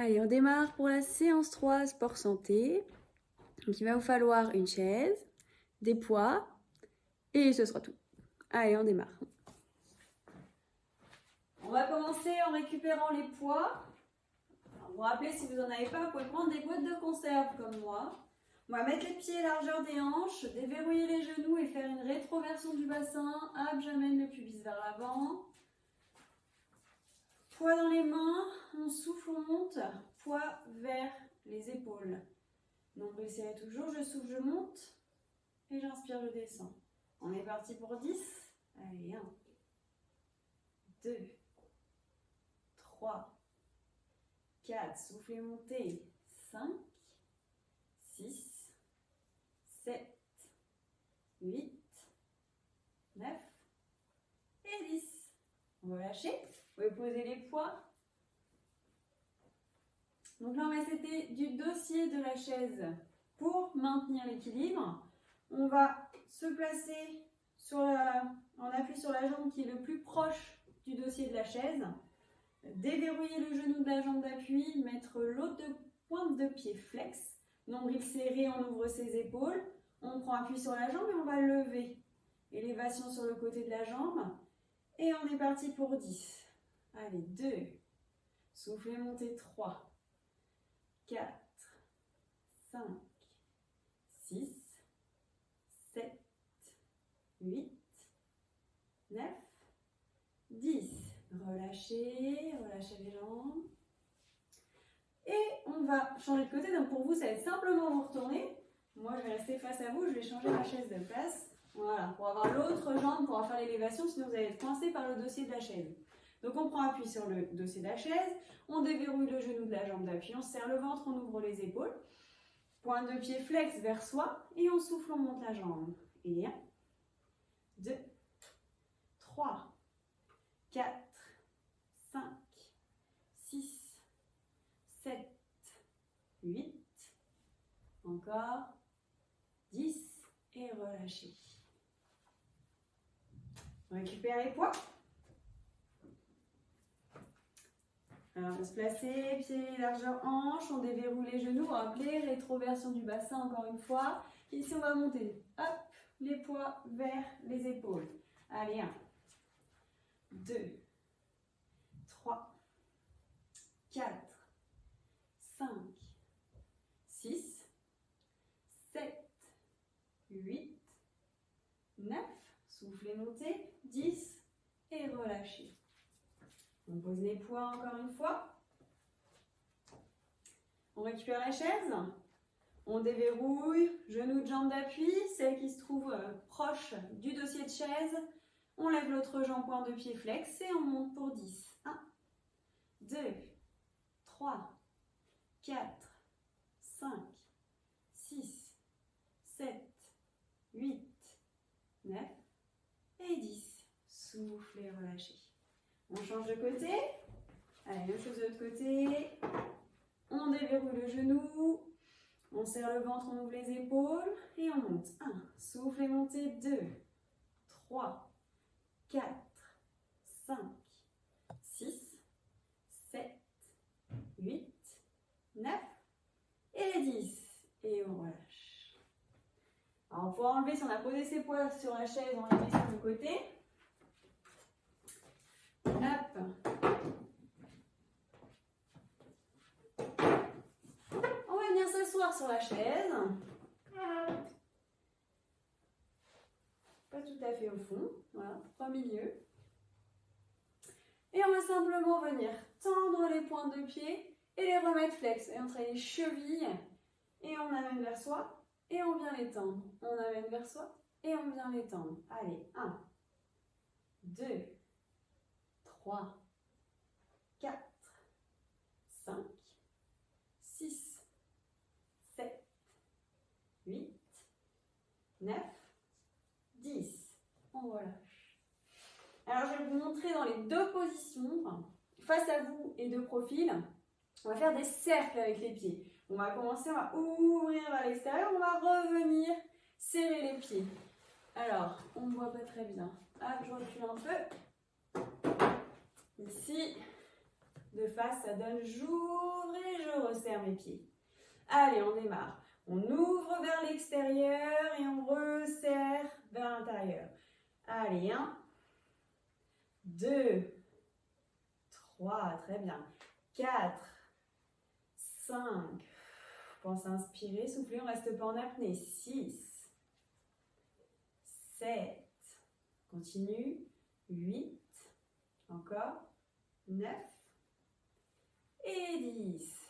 Allez, on démarre pour la séance 3, sport santé. Donc il va vous falloir une chaise, des poids et ce sera tout. Allez, on démarre. On va commencer en récupérant les poids. Alors, vous vous rappelez, si vous n'en avez pas, vous pouvez prendre des boîtes de conserve comme moi. On va mettre les pieds largeur des hanches, déverrouiller les genoux et faire une rétroversion du bassin. Hop, j'amène le pubis vers l'avant. Poids dans les mains, on souffle, on monte. Poids vers les épaules. Nombril serré toujours, je souffle, je monte. Et j'inspire, je descends. On est parti pour 10. Allez, 1, 2, 3, 4, soufflez, montez. 5, 6, 7, 8, 9 et 10. On va lâcher. Vous pouvez poser les poids. Donc là, on va s'aider du dossier de la chaise pour maintenir l'équilibre. On va se placer en appui sur la jambe qui est le plus proche du dossier de la chaise. Déverrouiller le genou de la jambe d'appui, mettre l'autre pointe de pied flex. Nombril serré, on ouvre ses épaules. On prend appui sur la jambe et on va lever. Élévation sur le côté de la jambe. Et on est parti pour 10. Allez, 2. Soufflez, montez, 3. 4, 5, 6, 7, 8, 9, 10. Relâchez, relâchez les jambes. Et on va changer de côté. Donc pour vous, ça va être simplement vous retourner. Moi, je vais rester face à vous. Je vais changer ma chaise de place. Voilà, pour avoir l'autre jambe pour faire l'élévation. Sinon, vous allez être coincé par le dossier de la chaise. Donc on prend appui sur le dossier de la chaise. On déverrouille le genou de la jambe d'appui. On serre le ventre, on ouvre les épaules. Pointe de pied flex vers soi. Et on souffle, on monte la jambe. Et 1, 2, 3, 4, 5, 6, 7, 8, encore 10 et relâchez. On récupère les poids. Alors, on va se placer, pieds largeur hanche, on déverrouille les genoux, rappelez, rétroversion du bassin encore une fois. Ici, on va monter, hop, les poids vers les épaules. Allez, 1, 2, 3, 4, 5, 6, 7, 8, 9, soufflez, montez, 10 et relâchez. On pose les poids encore une fois. On récupère la chaise. On déverrouille, genou de jambe d'appui, celle qui se trouve proche du dossier de chaise. On lève l'autre jambe, pointe de pied flex et on monte pour 10. 1, 2, 3, 4, 5, 6, 7, 8, 9 et 10. Soufflez, relâchez. On change de côté. Allez, même chose de l'autre côté. On déverrouille le genou. On serre le ventre, on ouvre les épaules. Et on monte. 1. Soufflez, montez. 2, 3, 4, 5, 6, 7, 8, 9 et 10. Et on relâche. Alors, on pourra enlever, si on a posé ses poids sur la chaise, on les met sur le côté. Hop. On va venir s'asseoir sur la chaise. Pas tout à fait au fond. Voilà, pas milieu. Et on va simplement venir tendre les pointes de pied et les remettre flex. Et entre les chevilles. Et on amène vers soi. Et on vient les tendre. On amène vers soi. Et on vient les tendre. Allez, 1, 2, 3, 4, 5, 6, 7, 8, 9, 10. On relâche. Alors, je vais vous montrer dans les deux positions, face à vous et de profil. On va faire des cercles avec les pieds. On va commencer, on va ouvrir vers l'extérieur, on va revenir serrer les pieds. Alors, on ne voit pas très bien. Ah, je recule un peu. Ici, de face, ça donne j'ouvre et resserre mes pieds. Allez, on démarre. On ouvre vers l'extérieur et on resserre vers l'intérieur. Allez, 1, 2, 3, très bien. 4, 5, pense à inspirer, souffler, on ne reste pas en apnée. 6, 7, continue. 8, encore. 9 et 10.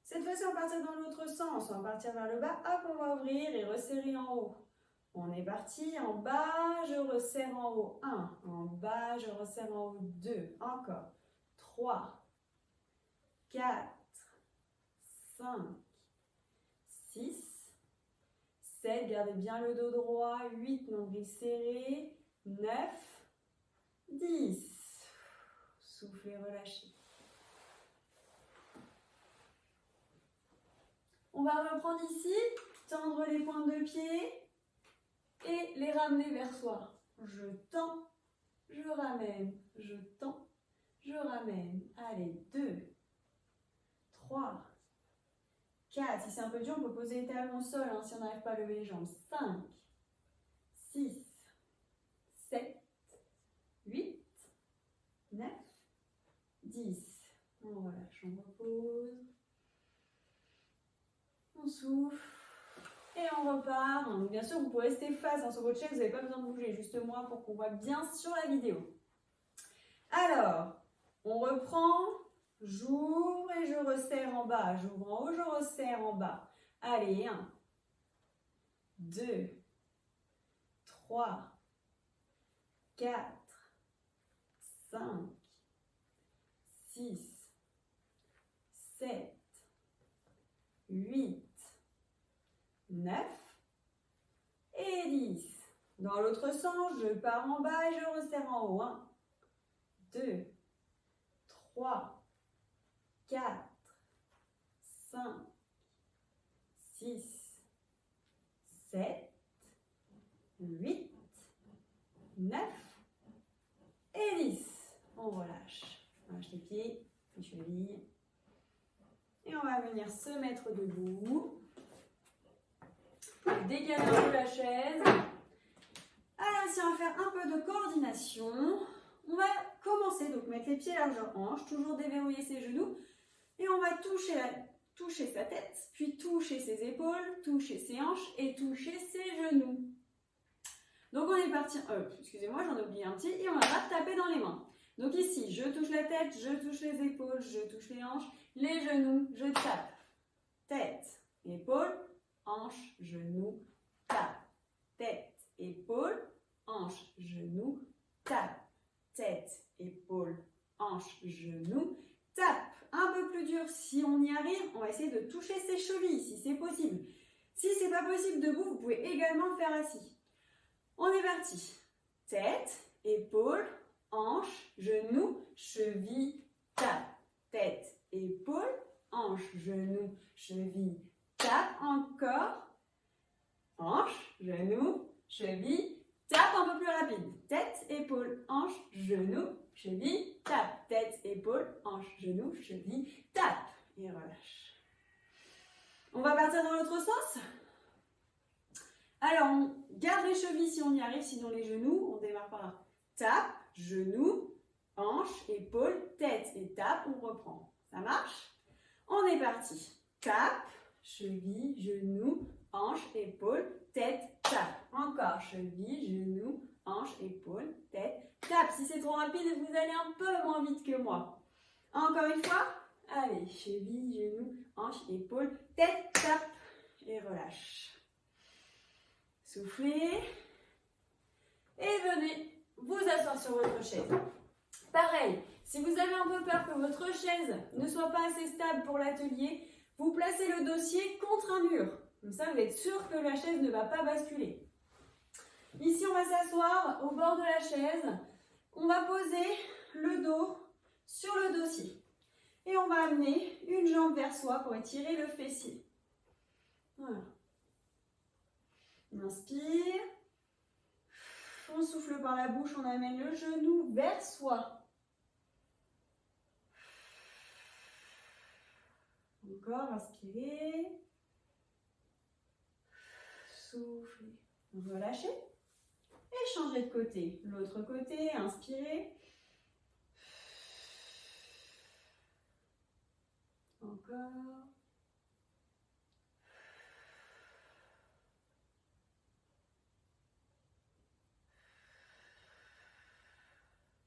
Cette fois-ci, on va partir dans l'autre sens. On va partir vers le bas. Hop, on va ouvrir et resserrer en haut. On est parti. En bas, je resserre en haut. 1. En bas, je resserre en haut. 2. Encore. 3, 4, 5, 6, 7. Gardez bien le dos droit. 8. Nombril serré. 9, 10. Soufflez, relâchez. On va reprendre ici, tendre les pointes de pied et les ramener vers soi. Je tends, je ramène, je tends, je ramène. Allez, 2, 3, 4. Si c'est un peu dur, on peut poser les talons au sol si on n'arrive pas à lever les jambes. 5, 6, 7, 8, 9, 10. On relâche, on repose. On souffle et on repart. Donc, bien sûr, vous pouvez rester face sur votre chaise, vous n'avez pas besoin de bouger, juste moi pour qu'on voit bien sur la vidéo. Alors, on reprend, j'ouvre et je resserre en bas. J'ouvre en haut, je resserre en bas. Allez, 1, 2, 3, 4, 5, 6, 7, 8, 9 et 10. Dans l'autre sens, je pars en bas et je resserre en haut. 1, 2, 3, 4, 5, 6, 7, 8, 9 et 10. On relâche. On relâche les pieds, les chevilles. Et on va venir se mettre debout. Décaler un peu la chaise. Alors ici, on va faire un peu de coordination. On va commencer, donc mettre les pieds largeur hanche, toujours déverrouiller ses genoux. Et on va toucher sa tête, puis toucher ses épaules, toucher ses hanches et toucher ses genoux. Donc on est parti, excusez-moi, j'en ai oublié un petit, et on va taper dans les mains. Donc ici, je touche la tête, je touche les épaules, je touche les hanches, les genoux, je tape. Tête, épaule, hanche, genou, tape. Tête, épaule, hanche, genou, tape. Tête, épaule, hanche, genou, tape. Un peu plus dur, si on y arrive, on va essayer de toucher ses chevilles, si c'est possible. Si c'est pas possible debout, vous pouvez également le faire assis. On est parti. Tête, épaule, hanche, genou, cheville, tape. Tête, épaule, hanche, genou, cheville, tape. Encore. Hanche, genou, cheville, tape. Un peu plus rapide. Tête, épaule, hanche, genou, cheville, tape. Tête, épaule, hanche, genou, cheville, tape. Et relâche. On va partir dans l'autre sens. Alors, on garde les chevilles si on y arrive, sinon les genoux, on démarre par là. Tape, genou, hanche, épaule, tête et tape, on reprend. Ça marche? On est parti. Tape, cheville, genou, hanche, épaule, tête, tape. Encore, cheville, genou, hanche, épaule, tête, tape. Si c'est trop rapide, vous allez un peu moins vite que moi. Encore une fois. Allez, cheville, genou, hanche, épaule, tête, tape. Et relâche. Soufflez et venez vous asseoir sur votre chaise. Pareil, si vous avez un peu peur que votre chaise ne soit pas assez stable pour l'atelier, vous placez le dossier contre un mur. Comme ça, vous êtes sûr que la chaise ne va pas basculer. Ici, on va s'asseoir au bord de la chaise. On va poser le dos sur le dossier. Et on va amener une jambe vers soi pour étirer le fessier. Voilà. On inspire, on souffle par la bouche, on amène le genou vers soi. Encore, inspirez. Soufflez. Relâchez. Et changez de côté. L'autre côté, inspirez. Encore.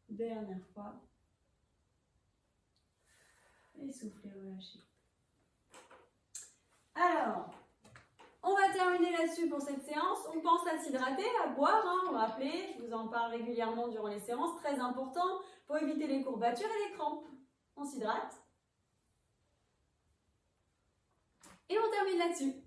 Dernière fois. Et soufflez, relâchez. Alors, on va terminer là-dessus pour cette séance. On pense à s'hydrater, à boire, hein, on va rappeler. Je vous en parle régulièrement durant les séances. Très important pour éviter les courbatures et les crampes. On s'hydrate. Et on termine là-dessus.